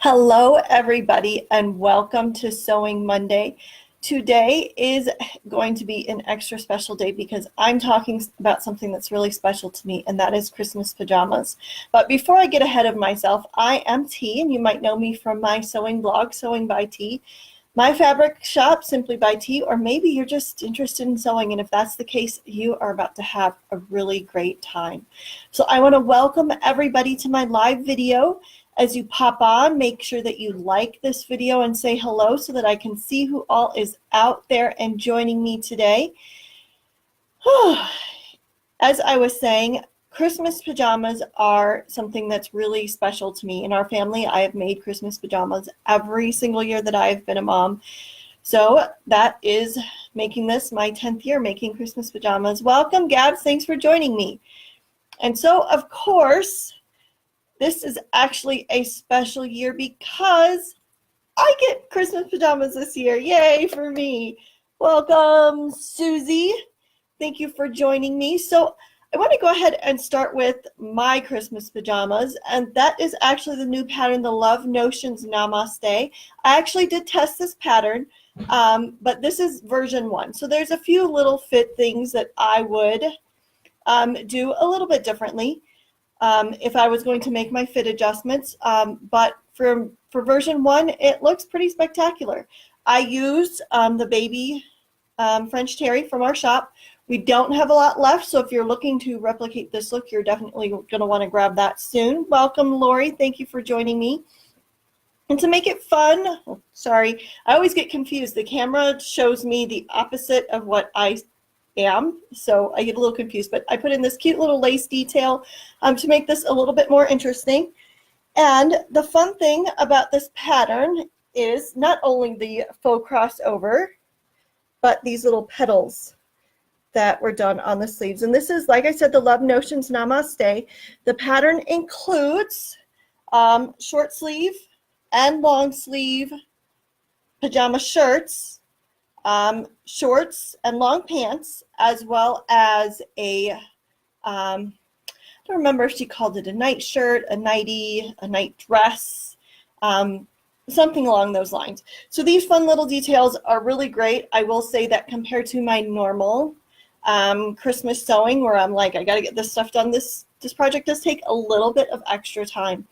Hello, everybody, and welcome to Sewing Monday. Today is going to be an extra special day because I'm talking about something that's really special to me, and that is Christmas pajamas. But before I get ahead of myself, I am T, and you might know me from my sewing blog, Sewing by T, my fabric shop, Simply by T, or maybe you're just interested in sewing, and if that's the case, you are about to have a really great time. So I want to welcome everybody to my live video. As you pop on, make sure that you like this video and say hello so that I can see who all is out there and joining me today. As I was saying, Christmas pajamas are something that's really special to me. In our family, I have made Christmas pajamas every single year that I've been a mom. So that is making this my 10th year making Christmas pajamas. Welcome, Gabs. Thanks for joining me. And so, of course, this is actually a special year because I get Christmas pajamas this year. Yay for me. Welcome, Susie. Thank you for joining me. So I want to go ahead and start with my Christmas pajamas, and that is actually the new pattern, the Love Notions Namaste. I actually did test this pattern, but this is version 1. So there's a few little fit things that I would do a little bit differently. If I was going to make my fit adjustments, but for version 1, it looks pretty spectacular. I used the baby French terry from our shop. We don't have a lot left, so if you're looking to replicate this look, you're definitely going to want to grab that soon. Welcome, Lori. Thank you for joining me. And to make it fun, sorry, I always get confused. The camera shows me the opposite of what I am, so I get a little confused, but I put in this cute little lace detail to make this a little bit more interesting. And the fun thing about this pattern is not only the faux crossover, but these little petals that were done on the sleeves. And this is, like I said, the Love Notions Namaste. The pattern includes short sleeve and long sleeve pajama shirts, shorts and long pants, as well as a, I don't remember if she called it a night shirt, a nightie, a night dress, something along those lines. So these fun little details are really great. I will say that compared to my normal Christmas sewing, where I'm like, I got to get this stuff done, this project does take a little bit of extra time.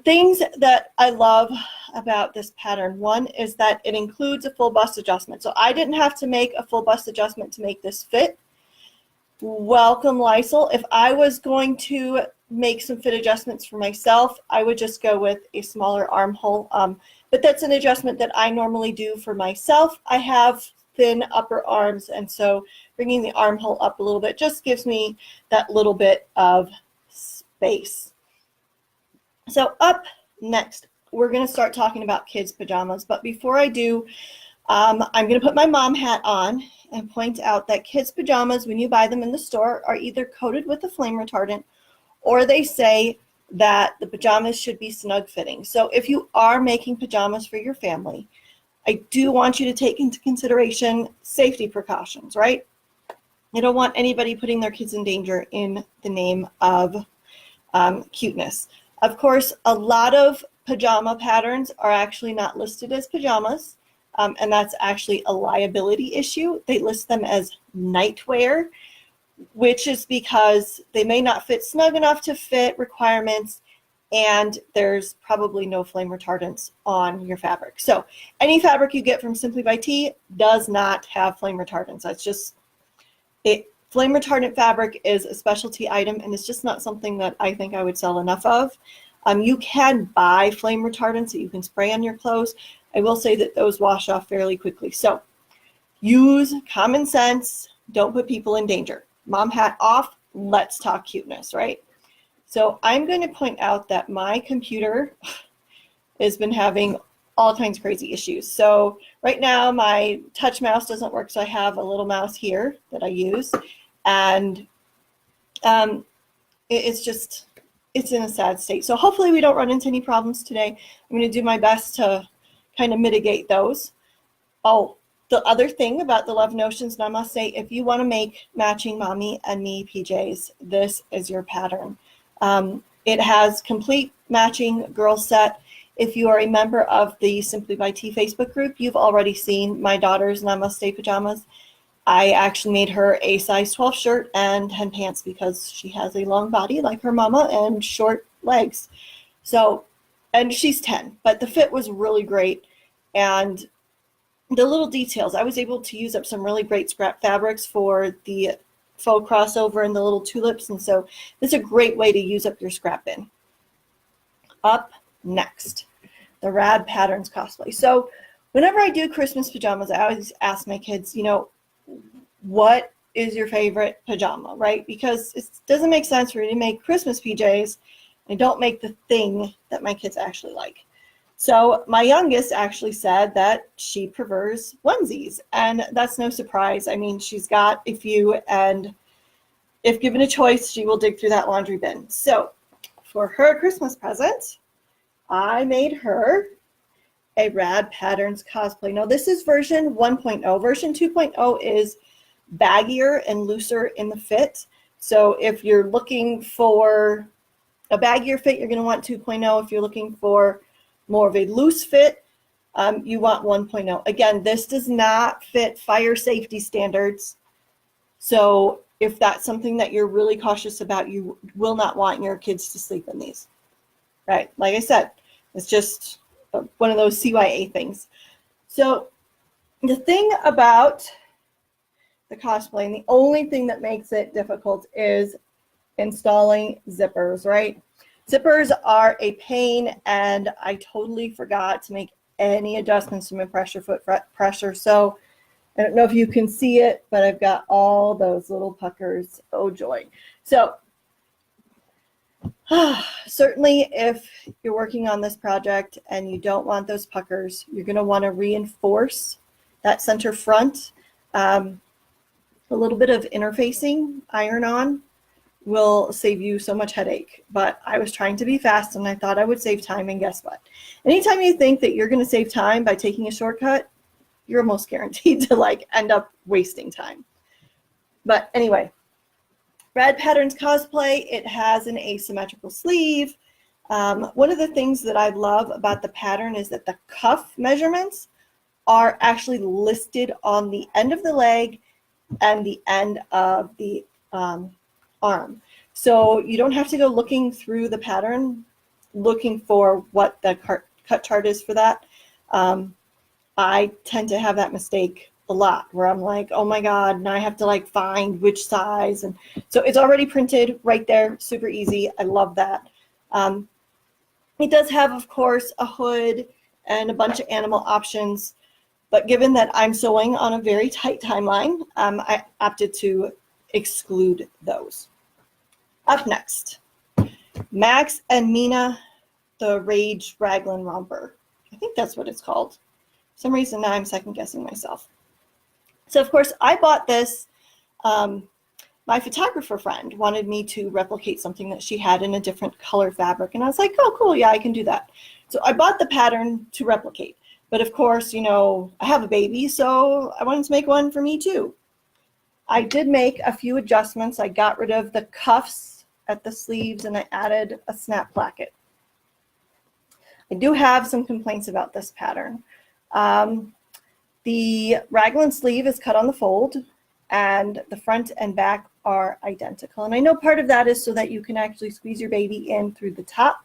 Things that I love about this pattern, one is that it includes a full bust adjustment. So I didn't have to make a full bust adjustment to make this fit. Welcome, Lysel. If I was going to make some fit adjustments for myself, I would just go with a smaller armhole. But that's an adjustment that I normally do for myself. I have thin upper arms, and so bringing the armhole up a little bit just gives me that little bit of space. So up next, we're going to start talking about kids' pajamas. But before I do, I'm going to put my mom hat on and point out that kids' pajamas, when you buy them in the store, are either coated with a flame retardant or they say that the pajamas should be snug fitting. So if you are making pajamas for your family, I do want you to take into consideration safety precautions, right? I don't want anybody putting their kids in danger in the name of cuteness. Of course, a lot of pajama patterns are actually not listed as pajamas, and that's actually a liability issue. They list them as nightwear, which is because they may not fit snug enough to fit requirements, and there's probably no flame retardants on your fabric. So any fabric you get from Simply by T does not have flame retardants. That's just it. Flame retardant fabric is a specialty item, and it's just not something that I think I would sell enough of. You can buy flame retardants that you can spray on your clothes. I will say that those wash off fairly quickly. So use common sense. Don't put people in danger. Mom hat off. Let's talk cuteness, right? So I'm going to point out that my computer has been having all kinds of crazy issues. So right now my touch mouse doesn't work, so I have a little mouse here that I use, and it's in a sad state. So hopefully we don't run into any problems today. I'm going to do my best to kind of mitigate those. Oh, the other thing about the Love Notions Namaste, if you want to make matching mommy and me PJs, this is your pattern. It has complete matching girl set. If you are a member of the Simply by Tea Facebook group, you've already seen my daughter's Namaste pajamas. I actually made her a size 12 shirt and 10 pants because she has a long body like her mama and short legs. So, and she's 10, but the fit was really great. And the little details, I was able to use up some really great scrap fabrics for the faux crossover and the little tulips. And so this is a great way to use up your scrap bin. Up next, the Rad Patterns Cosplay. So whenever I do Christmas pajamas, I always ask my kids, you know, what is your favorite pajama, right? Because it doesn't make sense for me to make Christmas PJs and don't make the thing that my kids actually like. So my youngest actually said that she prefers onesies, and that's no surprise. I mean, she's got a few, and if given a choice, she will dig through that laundry bin. So for her Christmas present, I made her a Rad Patterns Cosplay. Now this is version 1.0. Version 2.0 is baggier and looser in the fit. So if you're looking for a baggier fit, you're going to want 2.0. If you're looking for more of a loose fit, you want 1.0. Again, this does not fit fire safety standards. So if that's something that you're really cautious about, you will not want your kids to sleep in these. Right? Like I said, it's just one of those CYA things. So the thing about the cosplay, and the only thing that makes it difficult, is installing zippers, right? Zippers are a pain, and I totally forgot to make any adjustments to my foot pressure. So I don't know if you can see it, but I've got all those little puckers. Oh joy. So certainly if you're working on this project and you don't want those puckers, you're going to want to reinforce that center front. A little bit of interfacing iron on will save you so much headache. But I was trying to be fast, and I thought I would save time, and guess what? Anytime you think that you're going to save time by taking a shortcut, you're almost guaranteed to like end up wasting time. But anyway, Rad Patterns Cosplay, it has an asymmetrical sleeve. One of the things that I love about the pattern is that the cuff measurements are actually listed on the end of the leg and the end of the arm. So you don't have to go looking through the pattern, looking for what the cut chart is for that. I tend to have that mistake a lot where I'm like, oh my God, now I have to like find which size. And so it's already printed right there, super easy. I love that. It does have, of course, a hood and a bunch of animal options. But given that I'm sewing on a very tight timeline, I opted to exclude those. Up next, Max and Meena, the Rage Raglan Romper. I think that's what it's called. For some reason now I'm second guessing myself. So of course I bought this. My photographer friend wanted me to replicate something that she had in a different color fabric. And I was like, oh cool, yeah, I can do that. So I bought the pattern to replicate. But of course, you know, I have a baby, so I wanted to make one for me too. I did make a few adjustments. I got rid of the cuffs at the sleeves, and I added a snap placket. I do have some complaints about this pattern. The raglan sleeve is cut on the fold, and the front and back are identical. And I know part of that is so that you can actually squeeze your baby in through the top.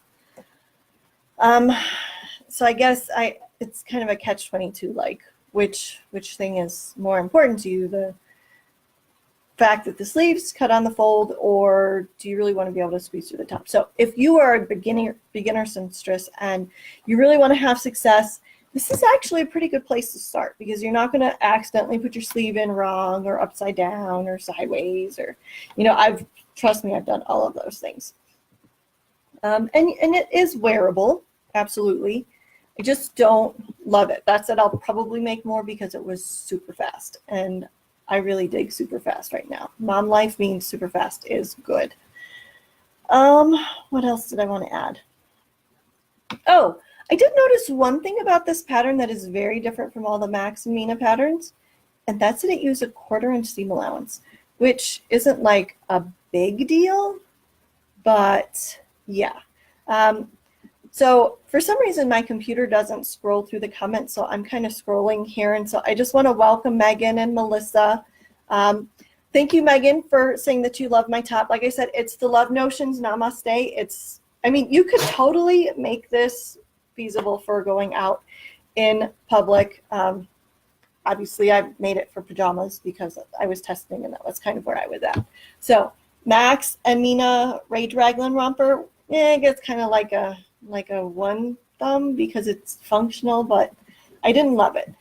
So I guess it's kind of a catch-22, like which thing is more important to you, the fact that the sleeves cut on the fold, or do you really want to be able to squeeze through the top? So if you are a beginner seamstress and you really want to have success, this is actually a pretty good place to start, because you're not going to accidentally put your sleeve in wrong or upside down or sideways, or, you know, trust me, I've done all of those things. And it is wearable, absolutely. I just don't love it. That said, I'll probably make more because it was super fast, and I really dig super fast right now. Mom life means super fast is good. What else did I want to add? Oh, I did notice one thing about this pattern that is very different from all the Max and Meena patterns, and that's that it used a 1/4 seam allowance, which isn't like a big deal, but yeah. So for some reason, my computer doesn't scroll through the comments, so I'm kind of scrolling here. And so I just want to welcome Megan and Melissa. Thank you, Megan, for saying that you love my top. Like I said, it's the Love Notions Namaste. I mean, you could totally make this feasible for going out in public. Obviously, I made it for pajamas because I was testing, and that was kind of where I was at. So Max and Meena Raglan romper, I guess kind of like a one thumb because it's functional, but I didn't love it.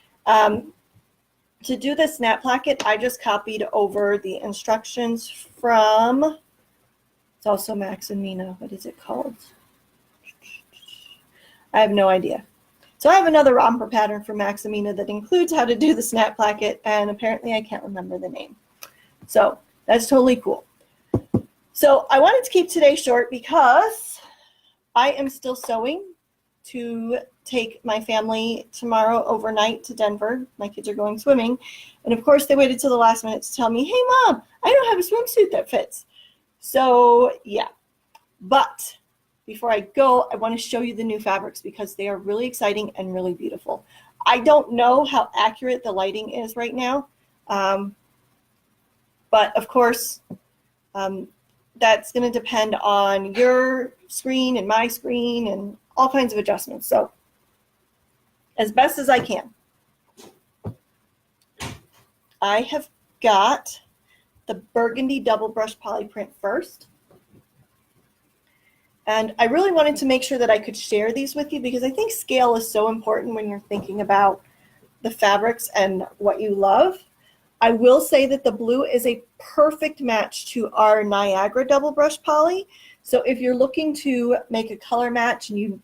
To do the snap placket, I just copied over the instructions from, it's also Max and Meena. What is it called? I have no idea. So I have another romper pattern for Max and Meena that includes how to do the snap placket, and apparently I can't remember the name. So that's totally cool. So I wanted to keep today short because I am still sewing to take my family tomorrow overnight to Denver. My kids are going swimming. And of course, they waited till the last minute to tell me, hey, Mom, I don't have a swimsuit that fits. So, yeah. But before I go, I want to show you the new fabrics because they are really exciting and really beautiful. I don't know how accurate the lighting is right now. But of course, that's going to depend on your screen and my screen and all kinds of adjustments. So as best as I can. I have got the burgundy double brush poly print first. And I really wanted to make sure that I could share these with you because I think scale is so important when you're thinking about the fabrics and what you love. I will say that the blue is a perfect match to our Niagara double brush poly. So if you're looking to make a color match and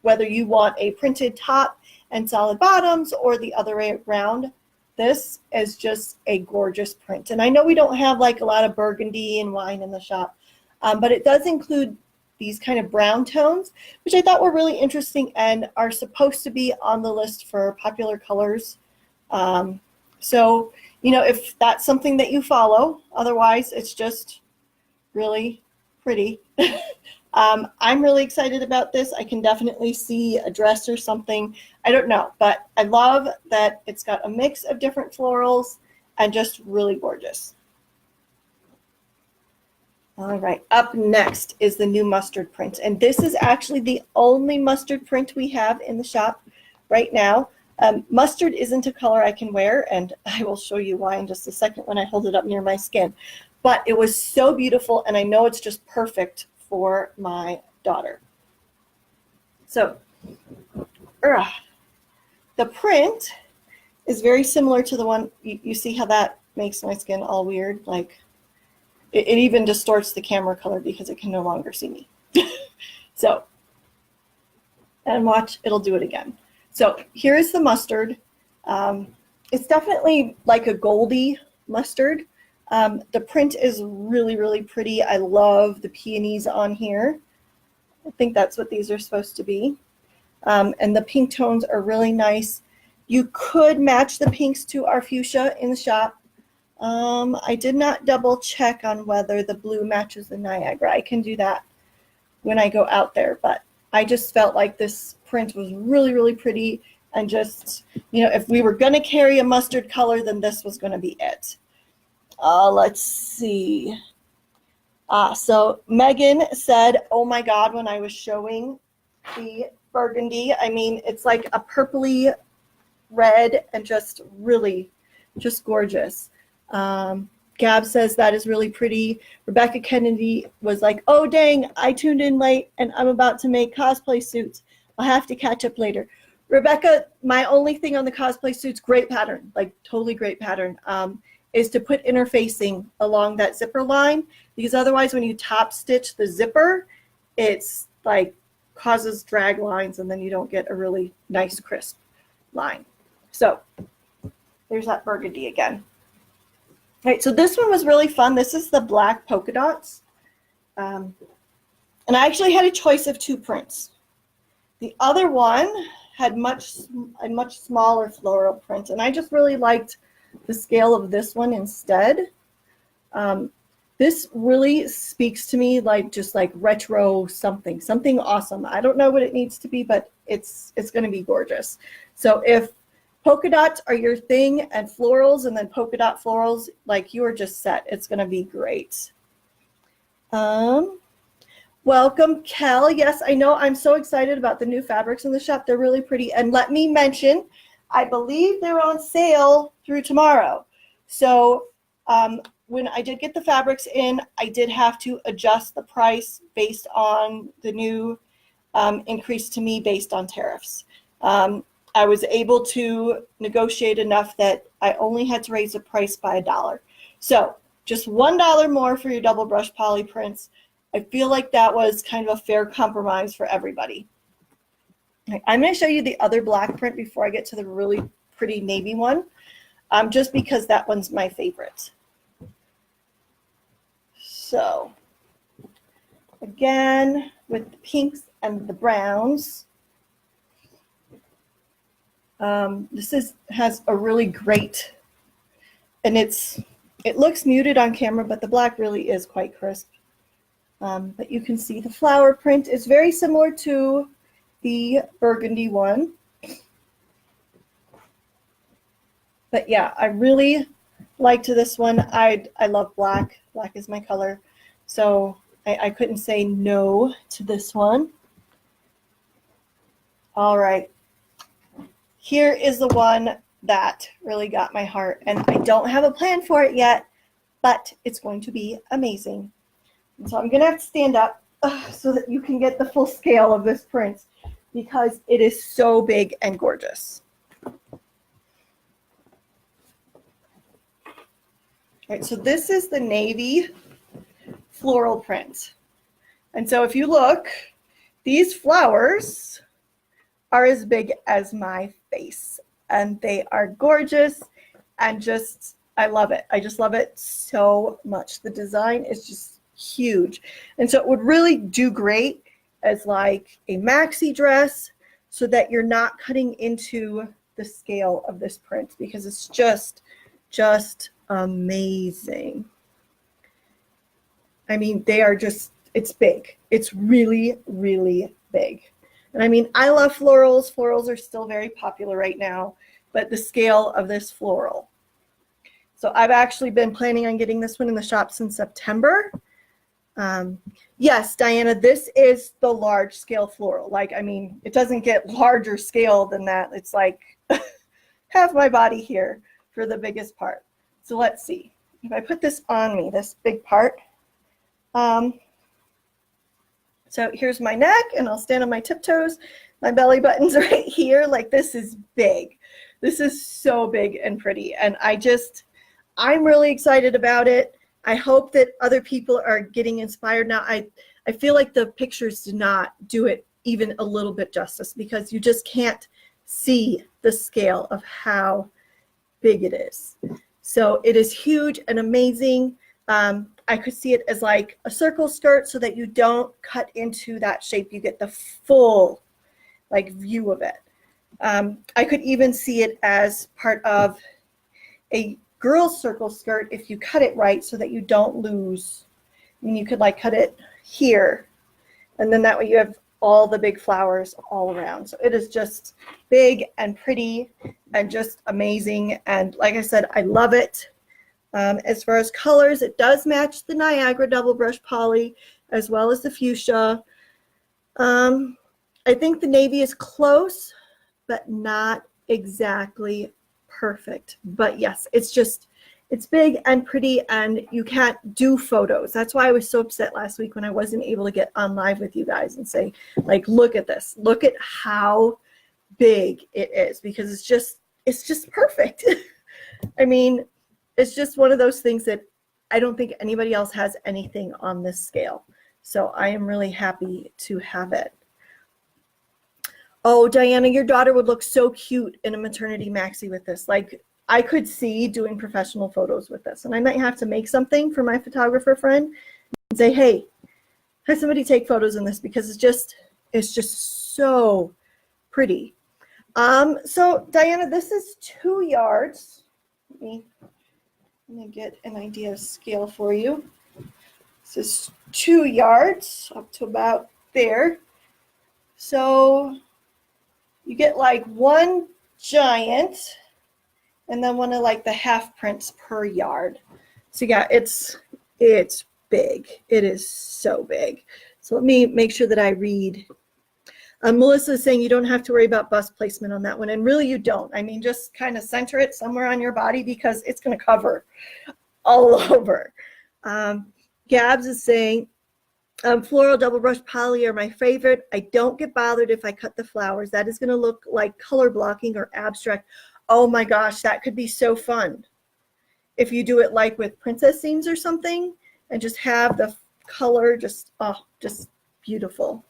whether you want a printed top and solid bottoms or the other way around, this is just a gorgeous print. And I know we don't have like a lot of burgundy and wine in the shop, but it does include these kind of brown tones, which I thought were really interesting and are supposed to be on the list for popular colors. So, you know, if that's something that you follow, otherwise it's just really pretty. I'm really excited about this. I can definitely see a dress or something. I don't know, but I love that it's got a mix of different florals and just really gorgeous. All right, up next is the new mustard print. And this is actually the only mustard print we have in the shop right now. Mustard isn't a color I can wear, and I will show you why in just a second when I hold it up near my skin. But it was so beautiful, and I know it's just perfect for my daughter. So, the print is very similar to the one, you see how that makes my skin all weird? Like, it even distorts the camera color because it can no longer see me. So, and watch, it'll do it again. So here is the mustard. It's definitely like a goldy mustard. The print is really, really pretty. I love the peonies on here. I think that's what these are supposed to be. And the pink tones are really nice. You could match the pinks to our fuchsia in the shop. I did not double check on whether the blue matches the Niagara. I can do that when I go out there, but I just felt like this print was really, really pretty. And just, you know, if we were going to carry a mustard color, then this was going to be it. Let's see. So Megan said, oh my God, when I was showing the burgundy, I mean, it's like a purpley red and just really, just gorgeous. Gab says that is really pretty. Rebecca Kennedy was like, oh dang, I tuned in late and I'm about to make cosplay suits. I'll have to catch up later. Rebecca, my only thing on the cosplay suits, great pattern, like totally great pattern, is to put interfacing along that zipper line, because otherwise when you top stitch the zipper, it's like causes drag lines and then you don't get a really nice crisp line. So there's that burgundy again. All right, so this one was really fun. This is the black polka dots. And I actually had a choice of two prints. The other one had a much smaller floral print, and I just really liked the scale of this one instead. The This really speaks to me like just like retro something awesome. I don't know what it needs to be, but it's going to be gorgeous. So if polka dots are your thing and florals and then polka dot florals, like you are just set. It's going to be great. Welcome, Kel. Yes, I know. I'm so excited about the new fabrics in the shop. They're really pretty. And let me mention, I believe they're on sale through tomorrow. So when I did get the fabrics in, I did have to adjust the price based on the new increase to me based on tariffs. I was able to negotiate enough that I only had to raise the price by $1. So just $1 more for your double brush poly prints. I feel like that was kind of a fair compromise for everybody. I'm going to show you the other black print before I get to the really pretty navy one, just because that one's my favorite. So again, with the pinks and the browns, this has a really great, and it looks muted on camera, but the black really is quite crisp. But you can see the flower print is very similar to the burgundy one. But yeah, I really liked this one. I love black. Black is my color. So I couldn't say no to this one. All right. Here is the one that really got my heart. And I don't have a plan for it yet, but it's going to be amazing. And so I'm going to have to stand up so that you can get the full scale of this print because it is so big and gorgeous. All right, so this is the navy floral print. And so if you look, these flowers are as big as my face. And they are gorgeous and just, I love it. I just love it so much. The design is just huge. And so it would really do great as like a maxi dress so that you're not cutting into the scale of this print because it's just amazing. I mean, they are just, it's big. It's really, really big. And I mean, I love florals. Florals are still very popular right now, but the scale of this floral. So I've actually been planning on getting this one in the shop since September. Yes, Diana, this is the large scale floral. Like, I mean, it doesn't get larger scale than that. It's like half my body here for the biggest part. So let's see. If I put this on me, this big part. So here's my neck, and I'll stand on my tiptoes. My belly button's right here. Like, this is big. This is so big and pretty. And I'm really excited about it. I hope that other people are getting inspired now. I feel like the pictures do not do it even a little bit justice because you just can't see the scale of how big it is. So it is huge and amazing. I could see it as like a circle skirt so that you don't cut into that shape. You get the full like view of it. I could even see it as part of a girl's circle skirt if you cut it right so that you don't lose. I mean, you could like cut it here and then that way you have all the big flowers all around. So it is just big and pretty and just amazing. And like I said, I love it. As far as colors, it does match the Niagara double brush poly as well as the fuchsia. I think the navy is close, but not exactly perfect. But yes, it's big and pretty and you can't do photos. That's why I was so upset last week when I wasn't able to get on live with you guys and say, like, look at this. Look at how big it is because it's just perfect. I mean, it's just one of those things that I don't think anybody else has anything on this scale. So I am really happy to have it. Oh, Diana, your daughter would look so cute in a maternity maxi with this. Like, I could see doing professional photos with this. And I might have to make something for my photographer friend and say, hey, have somebody take photos in this because it's just so pretty. So Diana, this is 2 yards. Let me get an idea of scale for you. This is 2 yards up to about there. So you get like one giant and then one of like the half prints per yard. So yeah, it's big. It is so big. So let me make sure that I read. Melissa is saying you don't have to worry about bust placement on that one. And really you don't. I mean, just kind of center it somewhere on your body because it's going to cover all over. Gabs is saying, floral double brush poly are my favorite. I don't get bothered if I cut the flowers. That is going to look like color blocking or abstract. Oh my gosh, that could be so fun. If you do it like with princess scenes or something and just have the color just beautiful.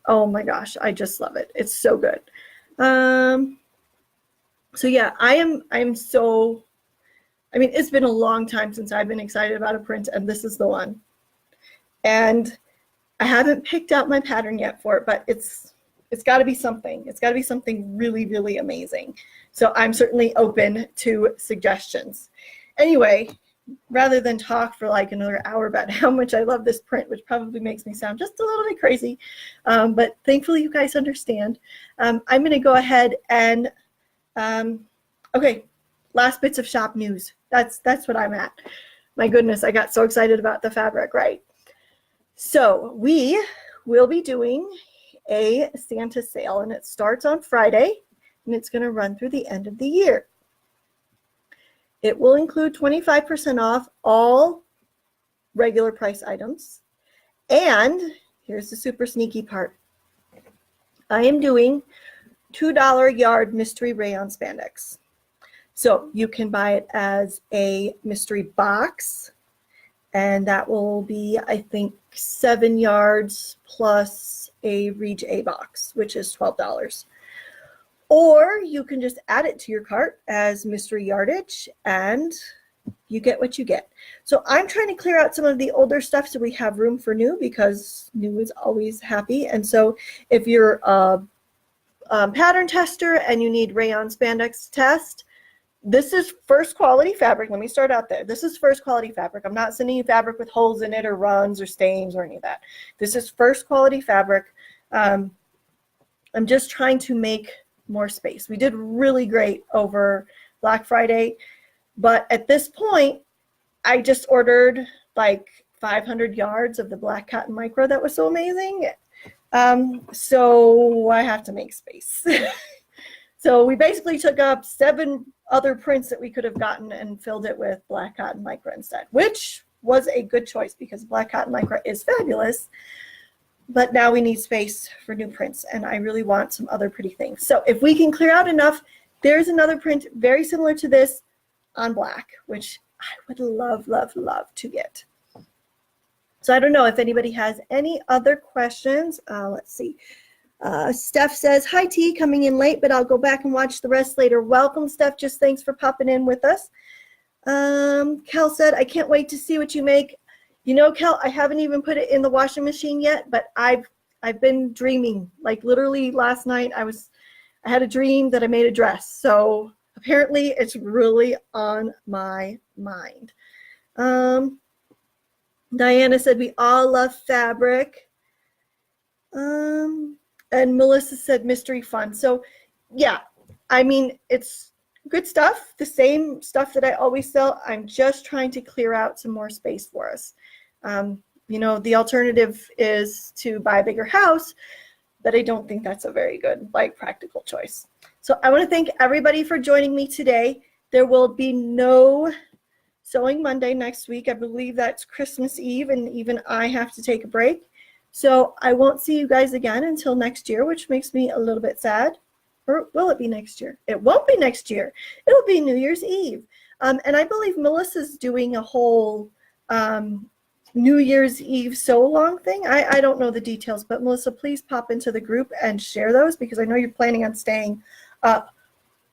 Oh my gosh, I just love it. It's so good. So yeah, I mean, it's been a long time since I've been excited about a print, and this is the one. And I haven't picked out my pattern yet for it, but it's got to be something. It's got to be something really, really amazing. So I'm certainly open to suggestions. Anyway, rather than talk for like another hour about how much I love this print, which probably makes me sound just a little bit crazy, but thankfully you guys understand. I'm going to go ahead and, okay, last bits of shop news. That's what I'm at. My goodness, I got so excited about the fabric, right? So we will be doing a Santa sale, and it starts on Friday, and it's going to run through the end of the year. It will include 25% off all regular price items. And here's the super sneaky part. I am doing $2 yard mystery rayon spandex. So you can buy it as a mystery box, and that will be, I think, 7 yards plus a Reg A box, which is $12. Or you can just add it to your cart as mystery yardage, and you get what you get. So I'm trying to clear out some of the older stuff so we have room for new, because new is always happy. And so if you're a pattern tester and you need rayon spandex to test, this is first quality fabric. Let me start out there. This is first quality fabric. I'm not sending you fabric with holes in it or runs or stains or any of that. This is first quality fabric. I'm just trying to make more space. We did really great over Black Friday, but at this point, I just ordered like 500 yards of the black cotton micro that was so amazing. So I have to make space. So we basically took up 7 other prints that we could have gotten and filled it with black cotton micro instead, which was a good choice because black cotton micro is fabulous. But now we need space for new prints, and I really want some other pretty things. So if we can clear out enough, there's another print very similar to this on black, which I would love, love, love to get. So I don't know if anybody has any other questions. Let's see. Steph says, hi T, coming in late, but I'll go back and watch the rest later. Welcome, Steph. Just thanks for popping in with us. Kel said, I can't wait to see what you make. You know, Kel, I haven't even put it in the washing machine yet, but I've been dreaming. Like literally last night, I had a dream that I made a dress. So apparently it's really on my mind. Diana said, we all love fabric. And Melissa said, mystery fun. So yeah, I mean, it's good stuff, the same stuff that I always sell. I'm just trying to clear out some more space for us. You know, the alternative is to buy a bigger house, but I don't think that's a very good, like, practical choice. So I want to thank everybody for joining me today. There will be no Sewing Monday next week. I believe that's Christmas Eve, and even I have to take a break. So I won't see you guys again until next year, which makes me a little bit sad. Or will it be next year? It won't be next year. It'll be New Year's Eve. And I believe Melissa's doing a whole New Year's Eve sew-along thing. I don't know the details, but Melissa, please pop into the group and share those, because I know you're planning on staying up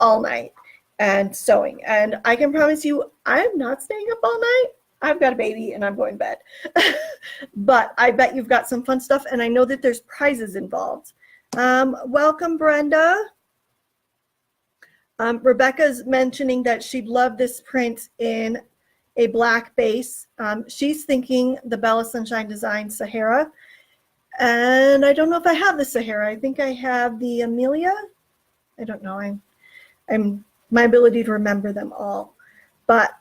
all night and sewing. And I can promise you, I'm not staying up all night. I've got a baby and I'm going to bed. But I bet you've got some fun stuff, and I know that there's prizes involved. Welcome, Brenda. Rebecca's mentioning that she'd love this print in a black base. She's thinking the Bella Sunshine Design Sahara. And I don't know if I have the Sahara. I think I have the Amelia. I don't know. I'm my ability to remember them all. But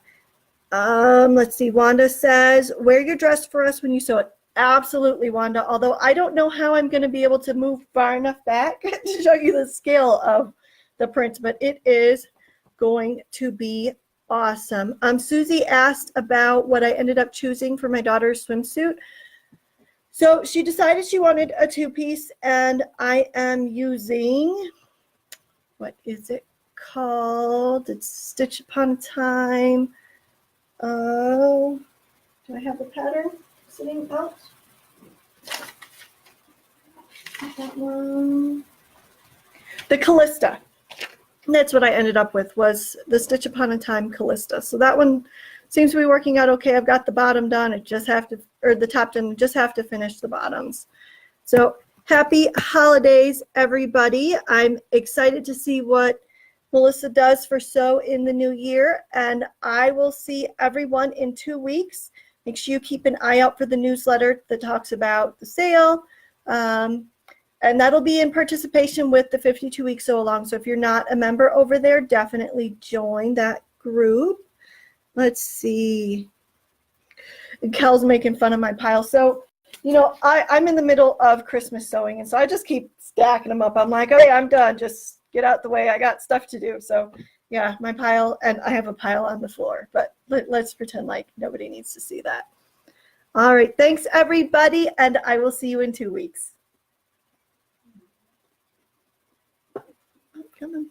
let's see. Wanda says, wear your dress for us when you sew it. Absolutely, Wanda. Although I don't know how I'm going to be able to move far enough back to show you the scale of the print, but it is going to be awesome. Susie asked about what I ended up choosing for my daughter's swimsuit. So she decided she wanted a two-piece, and I am using, what is it called? It's Stitch Upon a Time. Oh, do I have the pattern sitting out? That one. The Callista. That's what I ended up with, was the Stitch Upon a Time Callista. So that one seems to be working out okay. I've got the bottom done. I just have to, or the top done. Just have to finish the bottoms. So happy holidays, everybody. I'm excited to see what Melissa does for Sew in the new year, and I will see everyone in 2 weeks. Make sure you keep an eye out for the newsletter that talks about the sale. And that'll be in participation with the 52-week sew along. So if you're not a member over there, definitely join that group. Let's see. Kel's making fun of my pile. So, you know, I'm in the middle of Christmas sewing, and so I just keep stacking them up. I'm like, okay, I'm done. Just get out the way. I got stuff to do. So, yeah, my pile, and I have a pile on the floor. But let's pretend like nobody needs to see that. All right. Thanks, everybody, and I will see you in 2 weeks. Come on.